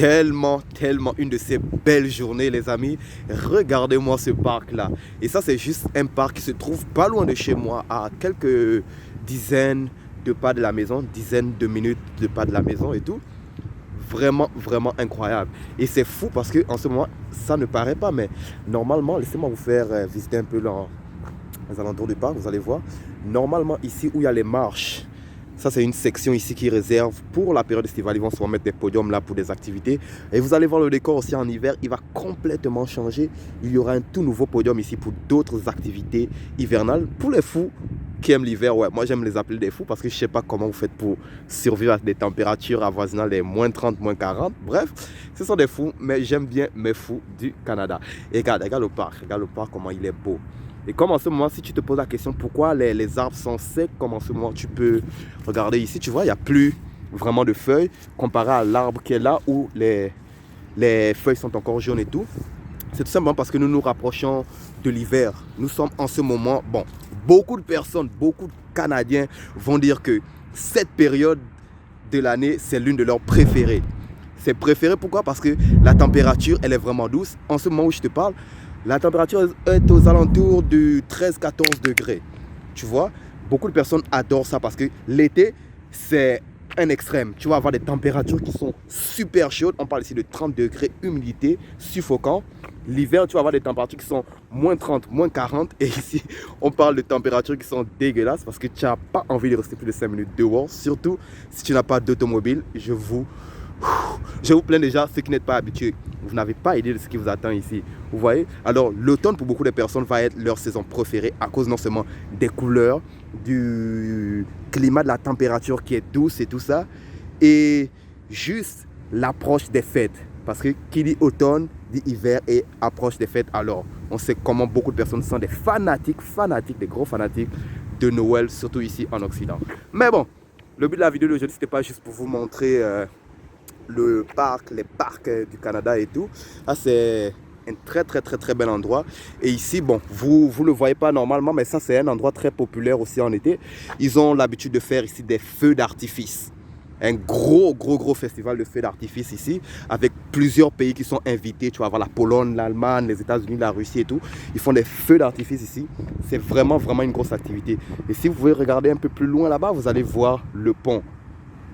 tellement une de ces belles journées, les amis. Regardez-moi ce parc-là. Et ça, c'est juste un parc qui se trouve pas loin de chez moi, à quelques dizaines de pas de la maison, dizaines de minutes de pas de la maison et tout. Vraiment incroyable. Et c'est fou parce qu'en ce moment, ça ne paraît pas, mais normalement, laissez-moi vous faire visiter un peu les alentours du parc, vous allez voir. Normalement, ici où il y a les marches, ça c'est une section ici qui réserve pour la période estivale. Ils vont souvent mettre des podiums là pour des activités. Et vous allez voir le décor aussi en hiver, il va complètement changer. Il y aura un tout nouveau podium ici pour d'autres activités hivernales. Pour les fous qui aiment l'hiver, ouais, moi j'aime les appeler des fous parce que je ne sais pas comment vous faites pour survivre à des températures avoisinant les moins 30, moins 40. Bref, ce sont des fous, mais j'aime bien mes fous du Canada. Et regarde le parc, comment il est beau. Et comme en ce moment, si tu te poses la question pourquoi les arbres sont secs, comme en ce moment, tu peux regarder ici, tu vois, il n'y a plus vraiment de feuilles comparé à l'arbre qui est là où les feuilles sont encore jaunes et tout. C'est tout simplement parce que nous nous rapprochons de l'hiver. Nous sommes en ce moment, bon, beaucoup de personnes, beaucoup de Canadiens vont dire que cette période de l'année, c'est l'une de leurs préférées. C'est préféré pourquoi? Parce que la température, elle est vraiment douce. En ce moment où je te parle, la température est aux alentours de 13-14 degrés. Tu vois, beaucoup de personnes adorent ça parce que l'été, c'est un extrême. Tu vas avoir des températures qui sont super chaudes. On parle ici de 30 degrés, humidité, suffocant. L'hiver, tu vas avoir des températures qui sont moins 30, moins 40. Et ici, on parle de températures qui sont dégueulasses parce que tu n'as pas envie de rester plus de 5 minutes dehors. Surtout si tu n'as pas d'automobile. Je vous plains déjà, ceux qui n'êtes pas habitués. Vous n'avez pas idée de ce qui vous attend ici. Vous voyez? Alors, l'automne, pour beaucoup de personnes, va être leur saison préférée à cause non seulement des couleurs, du climat, de la température qui est douce et tout ça, et juste l'approche des fêtes. Parce que qui dit automne, dit hiver et approche des fêtes. Alors, on sait comment beaucoup de personnes sont des fanatiques, des gros fanatiques de Noël, surtout ici en Occident. Mais bon, le but de la vidéo d'aujourd'hui, c'était pas juste pour vous montrer le parc, les parcs du Canada et tout. Là, c'est un très bel endroit. Et ici, bon, vous le voyez pas normalement, mais ça, c'est un endroit très populaire aussi en été. Ils ont l'habitude de faire ici des feux d'artifice. Un gros festival de feux d'artifice ici, avec plusieurs pays qui sont invités. Tu vas avoir la Pologne, l'Allemagne, les États-Unis, la Russie et tout. Ils font des feux d'artifice ici. C'est vraiment une grosse activité. Et si vous pouvez regarder un peu plus loin là-bas, vous allez voir le pont.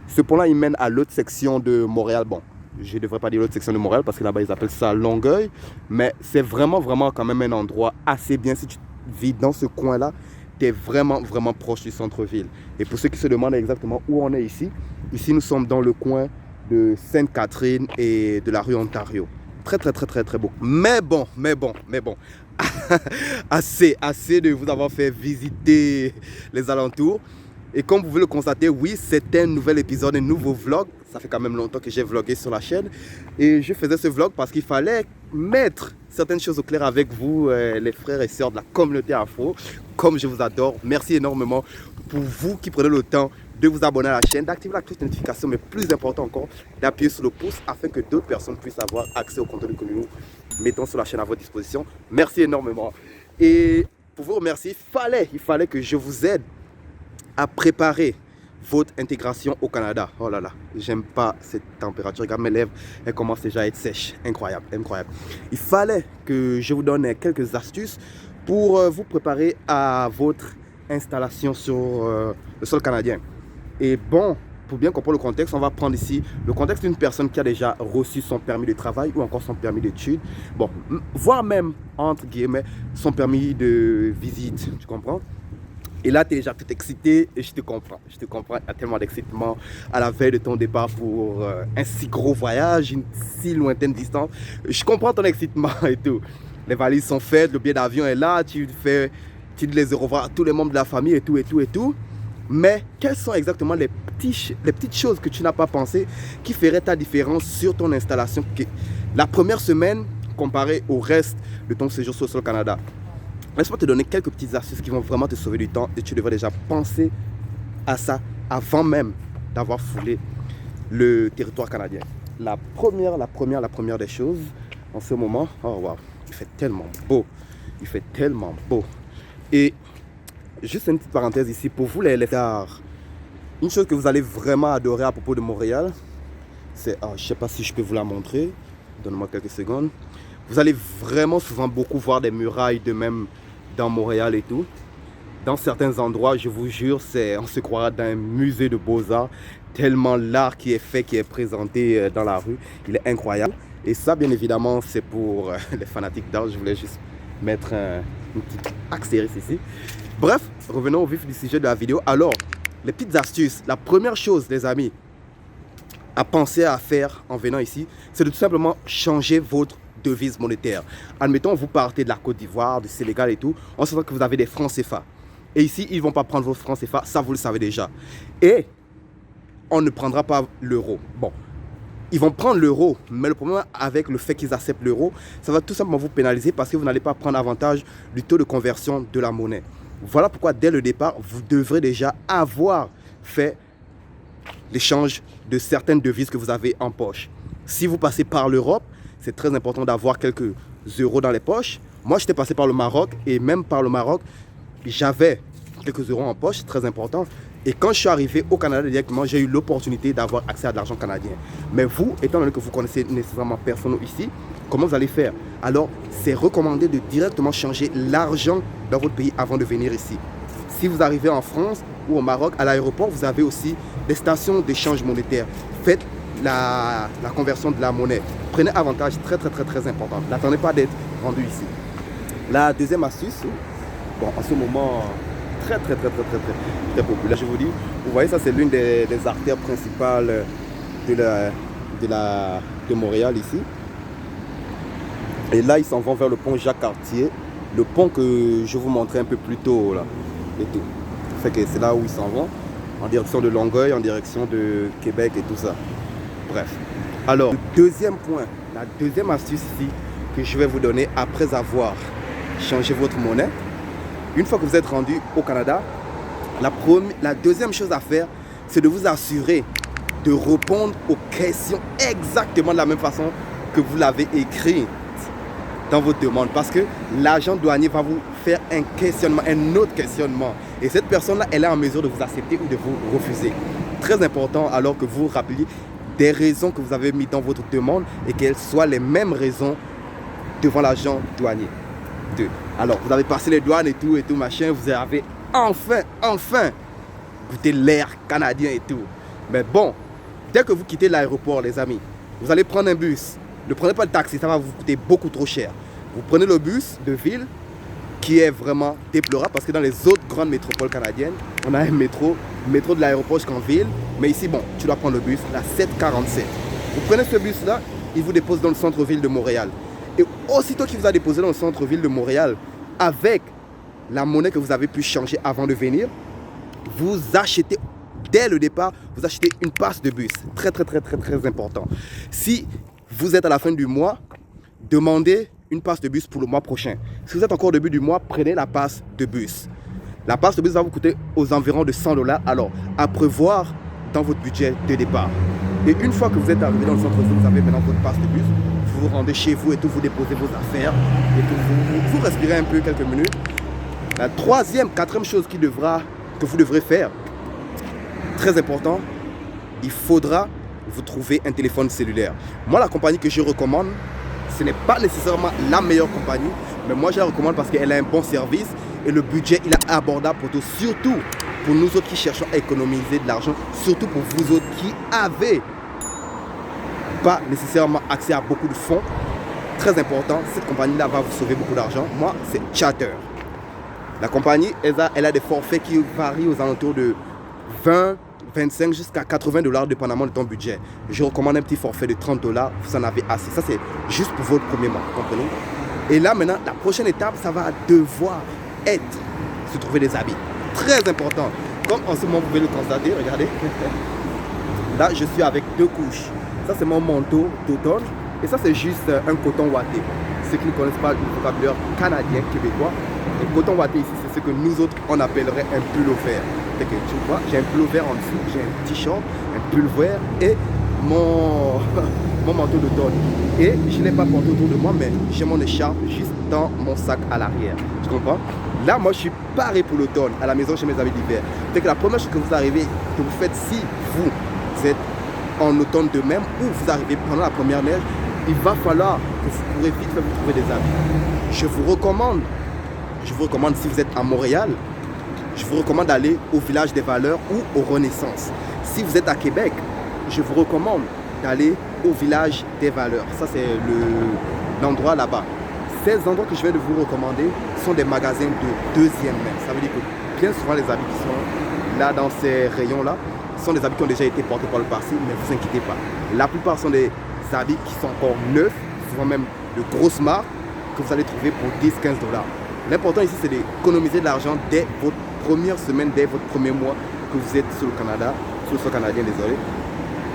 Ce pont-là, il mène à l'autre section de Montréal. Bon, je ne devrais pas dire l'autre section de Montréal parce que là-bas, ils appellent ça Longueuil. Mais c'est vraiment quand même un endroit assez bien. Si tu vis dans ce coin-là, tu es vraiment proche du centre-ville. Et pour ceux qui se demandent exactement où on est ici, nous sommes dans le coin de Sainte-Catherine et de la rue Ontario. Très beau. Mais bon. assez de vous avoir fait visiter les alentours. Et comme vous pouvez le constater, oui, c'est un nouvel épisode, un nouveau vlog. Ça fait quand même longtemps que j'ai vlogué sur la chaîne. Et je faisais ce vlog parce qu'il fallait mettre certaines choses au clair avec vous, les frères et sœurs de la communauté afro. Comme je vous adore, merci énormément pour vous qui prenez le temps de vous abonner à la chaîne, d'activer la cloche de notification, mais plus important encore, d'appuyer sur le pouce afin que d'autres personnes puissent avoir accès au contenu que nous mettons sur la chaîne à votre disposition. Merci énormément. Et pour vous remercier, il fallait que je vous aide à préparer votre intégration au Canada. Oh là là, j'aime pas cette température. Regarde mes lèvres, elles commencent déjà à être sèches. Incroyable. Il fallait que je vous donne quelques astuces pour vous préparer à votre installation sur le sol canadien. Et bon, pour bien comprendre le contexte, on va prendre ici le contexte d'une personne qui a déjà reçu son permis de travail ou encore son permis d'études. Bon, voire même, entre guillemets, son permis de visite. Tu comprends? Et là, tu es déjà tout excité et je te comprends. Il y a tellement d'excitement à la veille de ton départ pour un si gros voyage, une si lointaine distance. Je comprends ton excitement et tout. Les valises sont faites, le billet d'avion est là, tu les revoir tous les membres de la famille et tout. Mais quelles sont exactement les petites choses que tu n'as pas pensé qui feraient ta différence sur ton installation la première semaine comparée au reste de ton séjour sur le Canada? Laisse-moi te donner quelques petites astuces qui vont vraiment te sauver du temps et tu devrais déjà penser à ça avant même d'avoir foulé le territoire canadien. La première des choses en ce moment, oh wow, il fait tellement beau. Et juste une petite parenthèse ici, pour vous les arts, une chose que vous allez vraiment adorer à propos de Montréal, je ne sais pas si je peux vous la montrer. Donnez-moi quelques secondes. Vous allez vraiment souvent beaucoup voir des murailles de même dans Montréal et tout. Dans certains endroits, je vous jure, on se croira dans un musée de beaux-arts. Tellement l'art qui est fait, qui est présenté dans la rue, il est incroyable. Et ça, bien évidemment, c'est pour les fanatiques d'art. Je voulais juste mettre une petite astérisque ici. Bref, revenons au vif du sujet de la vidéo. Alors, les petites astuces. La première chose, les amis, à penser à faire en venant ici, c'est de tout simplement changer votre devise monétaire. Admettons, vous partez de la Côte d'Ivoire, du Sénégal et tout, on s'entend que vous avez des francs CFA. Et ici, ils ne vont pas prendre vos francs CFA, ça vous le savez déjà. Et on ne prendra pas l'euro. Bon, ils vont prendre l'euro, mais le problème avec le fait qu'ils acceptent l'euro, ça va tout simplement vous pénaliser parce que vous n'allez pas prendre avantage du taux de conversion de la monnaie. Voilà pourquoi dès le départ, vous devrez déjà avoir fait l'échange de certaines devises que vous avez en poche. Si vous passez par l'Europe, c'est très important d'avoir quelques euros dans les poches. Moi, j'étais passé par le Maroc et même par le Maroc, j'avais quelques euros en poche, c'est très important. Et quand je suis arrivé au Canada directement, j'ai eu l'opportunité d'avoir accès à de l'argent canadien. Mais vous, étant donné que vous connaissez nécessairement personne ici, comment vous allez faire? Alors, c'est recommandé de directement changer l'argent dans votre pays avant de venir ici. Si vous arrivez en France ou au Maroc, à l'aéroport, vous avez aussi des stations d'échange monétaire. Faites la conversion de la monnaie. Prenez avantage, très important. N'attendez pas d'être rendu ici. La deuxième astuce, bon, en ce moment, très populaire, je vous dis. Vous voyez, ça c'est l'une des artères principales de Montréal ici. Et là, ils s'en vont vers le pont Jacques-Cartier, le pont que je vous montrais un peu plus tôt là. Et tout. Fait que c'est là où ils s'en vont, en direction de Longueuil, en direction de Québec et tout ça. Bref. Alors, le deuxième point, la deuxième astuce ici que je vais vous donner après avoir changé votre monnaie. Une fois que vous êtes rendu au Canada, la deuxième chose à faire, c'est de vous assurer de répondre aux questions exactement de la même façon que vous l'avez écrit dans votre demande. Parce que l'agent douanier va vous faire un questionnement, un autre questionnement. Et cette personne-là, elle est en mesure de vous accepter ou de vous refuser. Très important alors que vous vous rappeliez des raisons que vous avez mis dans votre demande et qu'elles soient les mêmes raisons devant l'agent douanier. Alors, vous avez passé les douanes et tout, machin, vous avez enfin goûté l'air canadien et tout. Mais bon, dès que vous quittez l'aéroport, les amis, vous allez prendre un bus. Ne prenez pas le taxi, ça va vous coûter beaucoup trop cher. Vous prenez le bus de ville qui est vraiment déplorable parce que dans les autres grandes métropoles canadiennes, on a un métro de l'aéroport jusqu'en ville. Mais ici, bon, tu dois prendre le bus, la 747. Vous prenez ce bus-là, il vous dépose dans le centre-ville de Montréal. Et aussitôt qu'il vous a déposé dans le centre-ville de Montréal, avec la monnaie que vous avez pu changer avant de venir, vous achetez, dès le départ, vous achetez une passe de bus. Très important. Si vous êtes à la fin du mois, demandez une passe de bus pour le mois prochain. Si vous êtes encore au début du mois, prenez la passe de bus. La passe de bus va vous coûter aux environs de 100 $. Alors, à prévoir dans votre budget de départ. Et une fois que vous êtes arrivé dans le centre-ville, vous avez maintenant votre passe de bus. Vous vous rendez chez vous et tout, vous déposez vos affaires. Et tout, vous respirez un peu quelques minutes. La quatrième chose que vous devrez faire, très important, il faudra vous trouver un téléphone cellulaire. Moi, la compagnie que je recommande, ce n'est pas nécessairement la meilleure compagnie, mais moi je la recommande parce qu'elle a un bon service et le budget il est abordable pour tous, surtout pour nous autres qui cherchons à économiser de l'argent, surtout pour vous autres qui avez pas nécessairement accès à beaucoup de fonds. Très important, cette compagnie-là va vous sauver beaucoup d'argent. Moi, c'est Chatter. La compagnie, elle a des forfaits qui varient aux alentours de 20, 25 jusqu'à 80 $, dépendamment de ton budget. Je recommande un petit forfait de 30 $, vous en avez assez. Ça, c'est juste pour votre premier mois, comprenez? Et là, maintenant, la prochaine étape, ça va devoir être se trouver des habits. Très important. Comme en ce moment, vous pouvez le constater, regardez. Là, je suis avec 2 couches. Ça, c'est mon manteau d'automne. Et ça, c'est juste un coton watté. Ceux qui ne connaissent pas le vocabulaire canadien, québécois, le coton watté ici, c'est ce que nous autres, on appellerait un pullover. Que tu vois, j'ai un pullover en dessous, j'ai un t-shirt, un pullover et mon manteau d'automne. Et je n'ai pas porté autour de moi, mais j'ai mon écharpe juste dans mon sac à l'arrière. Tu comprends? Là, moi, je suis paré pour l'automne. À la maison, j'ai mes habits d'hiver. C'est que la première chose que vous arrivez, que vous faites si vous êtes en automne de même, ou vous arrivez pendant la première neige, il va falloir que vous pourrez vite fait vous trouver des habits. Je vous recommande, si vous êtes à Montréal, je vous recommande d'aller au Village des Valeurs ou au Renaissance. Si vous êtes à Québec, je vous recommande d'aller au Village des Valeurs. Ça, c'est l'endroit là-bas. Ces endroits que je vais vous recommander sont des magasins de deuxième main. Ça veut dire que bien souvent, les habits qui sont là dans ces rayons-là sont des habits qui ont déjà été portés par le passé, mais ne vous inquiétez pas. La plupart sont des habits qui sont encore neufs, souvent même de grosses marques, que vous allez trouver pour 10-15$. L'important ici, c'est d'économiser de l'argent dès votre première semaine, dès votre premier mois que vous êtes sur le Canada, sur le sol canadien, désolé.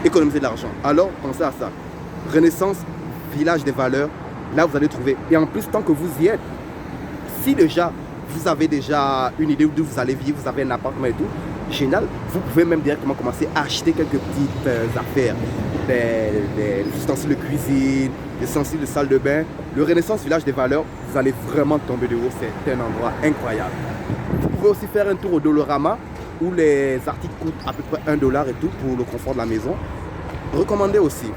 Économiser de l'argent. Alors, pensez à ça. Renaissance, Village des Valeurs, là vous allez trouver. Et en plus, tant que vous y êtes, si déjà vous avez déjà une idée d'où vous allez vivre, vous avez un appartement et tout, génial, vous pouvez même directement commencer à acheter quelques petites affaires. Des ustensiles de cuisine, des ustensiles de salle de bain. Le Renaissance Village des Valeurs, vous allez vraiment tomber de haut, c'est un endroit incroyable. Vous pouvez aussi faire un tour au Dolorama où les articles coûtent à peu près $1 et tout pour le confort de la maison. Recommandé aussi.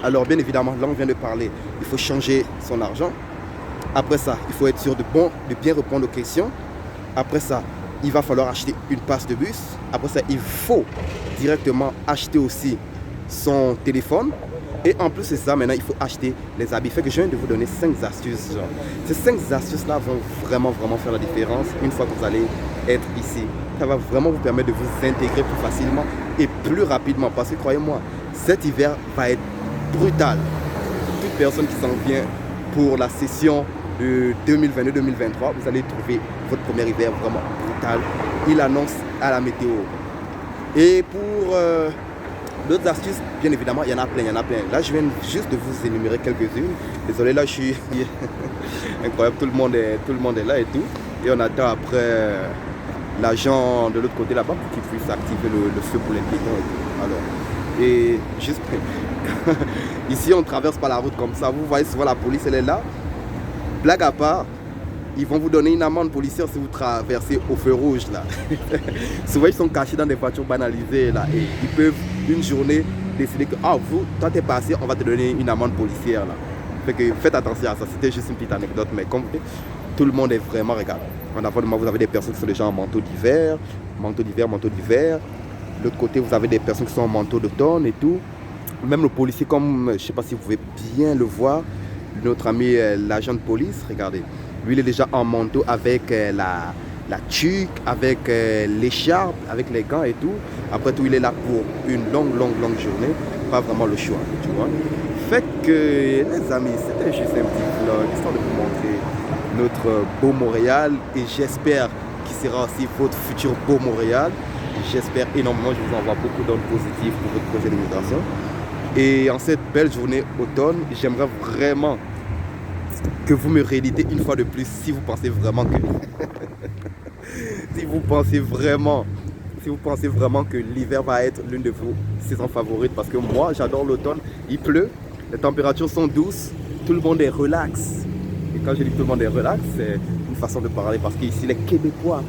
Alors bien évidemment, là on vient de parler, il faut changer son argent. Après ça, il faut être sûr de bien répondre aux questions. Après ça, il va falloir acheter une passe de bus. Après ça, il faut directement acheter aussi son téléphone. Et en plus de ça, maintenant, il faut acheter les habits. Fait que je viens de vous donner 5 astuces. Genre. Ces 5 astuces-là vont vraiment faire la différence une fois que vous allez être ici. Ça va vraiment vous permettre de vous intégrer plus facilement et plus rapidement. Parce que croyez-moi, cet hiver va être brutal. Toute personne qui s'en vient pour la session de 2022-2023, vous allez trouver votre premier hiver vraiment brutal. Il annonce à la météo. Et pour d'autres astuces, bien évidemment, il y en a plein. Là, je viens juste de vous énumérer quelques-unes. Désolé, là, je suis incroyable. Tout le monde est là et tout. Et on attend après l'agent de l'autre côté là-bas pour qu'il puisse activer le feu pour les piétons et tout. Alors, et juste ici, on traverse par la route comme ça. Vous voyez souvent la police, elle est là. Blague à part, ils vont vous donner une amende policière si vous traversez au feu rouge là. Souvent ils sont cachés dans des voitures banalisées là et ils peuvent une journée décider que toi t'es passé, on va te donner une amende policière là. Fait que faites attention à ça, c'était juste une petite anecdote, mais comme tout le monde est vraiment regardé. En avant de moi vous avez des personnes qui sont déjà en manteau d'hiver. De l'autre côté vous avez des personnes qui sont en manteau d'automne et tout. Même le policier, comme je sais pas si vous pouvez bien le voir, notre ami l'agent de police, regardez. Lui, il est déjà en manteau avec la tuque, avec l'écharpe, avec les gants et tout. Après tout, il est là pour une longue journée. Pas vraiment le choix, tu vois. Fait que, les amis, c'était juste un petit vlog, histoire de vous montrer notre beau Montréal. Et j'espère qu'il sera aussi votre futur beau Montréal. J'espère énormément, je vous envoie beaucoup d'ondes positives pour votre projet d'immigration. Et en cette belle journée automne, j'aimerais vraiment que vous me rééditez une fois de plus si vous pensez vraiment que si vous pensez vraiment que l'hiver va être l'une de vos saisons favorites, parce que moi j'adore l'automne, il pleut, les températures sont douces, tout le monde est relax. Et quand je dis tout le monde est relax, c'est une façon de parler parce qu'ici les Québécois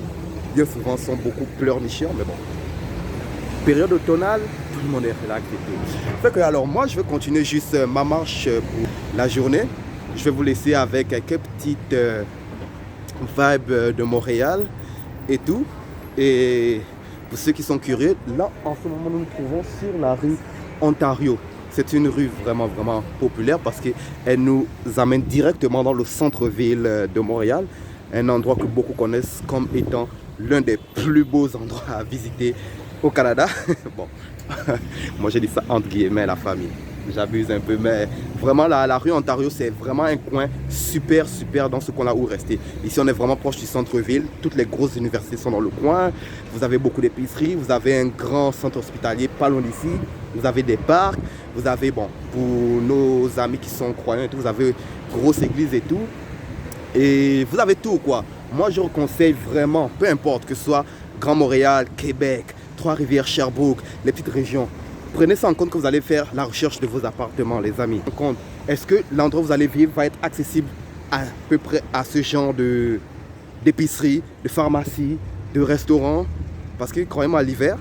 bien souvent sont beaucoup pleurnichants, mais bon. Période automnale, tout le monde est relax et tout. Fait que alors moi je vais continuer juste ma marche pour la journée. Je vais vous laisser avec quelques petites vibes de Montréal et tout. Et pour ceux qui sont curieux, là en ce moment nous nous trouvons sur la rue Ontario. C'est une rue vraiment populaire parce qu'elle nous amène directement dans le centre-ville de Montréal. Un endroit que beaucoup connaissent comme étant l'un des plus beaux endroits à visiter au Canada. Bon, moi j'ai dit ça entre guillemets, la famille. J'abuse un peu, mais vraiment la rue Ontario, c'est vraiment un coin super dans ce coin-là où rester. Ici, on est vraiment proche du centre-ville. Toutes les grosses universités sont dans le coin. Vous avez beaucoup d'épiceries. Vous avez un grand centre hospitalier pas loin d'ici. Vous avez des parcs. Vous avez, bon, pour nos amis qui sont croyants et tout, vous avez grosse église et tout. Et vous avez tout, quoi. Moi, je vous conseille vraiment, peu importe que ce soit Grand Montréal, Québec, Trois-Rivières, Sherbrooke, les petites régions. Prenez ça en compte que vous allez faire la recherche de vos appartements, les amis. En compte, est-ce que l'endroit où vous allez vivre va être accessible à peu près à ce genre d'épicerie, de pharmacie, de restaurant? Parce que croyez-moi, l'hiver,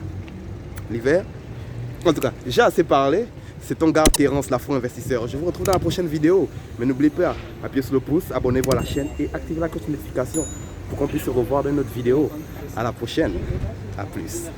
En tout cas, j'ai assez parlé. C'est ton gars Terence Lafont, investisseur. Je vous retrouve dans la prochaine vidéo. Mais n'oubliez pas, appuyez sur le pouce, abonnez-vous à la chaîne et activez la cloche de notification pour qu'on puisse se revoir dans notre vidéo. À la prochaine. À plus.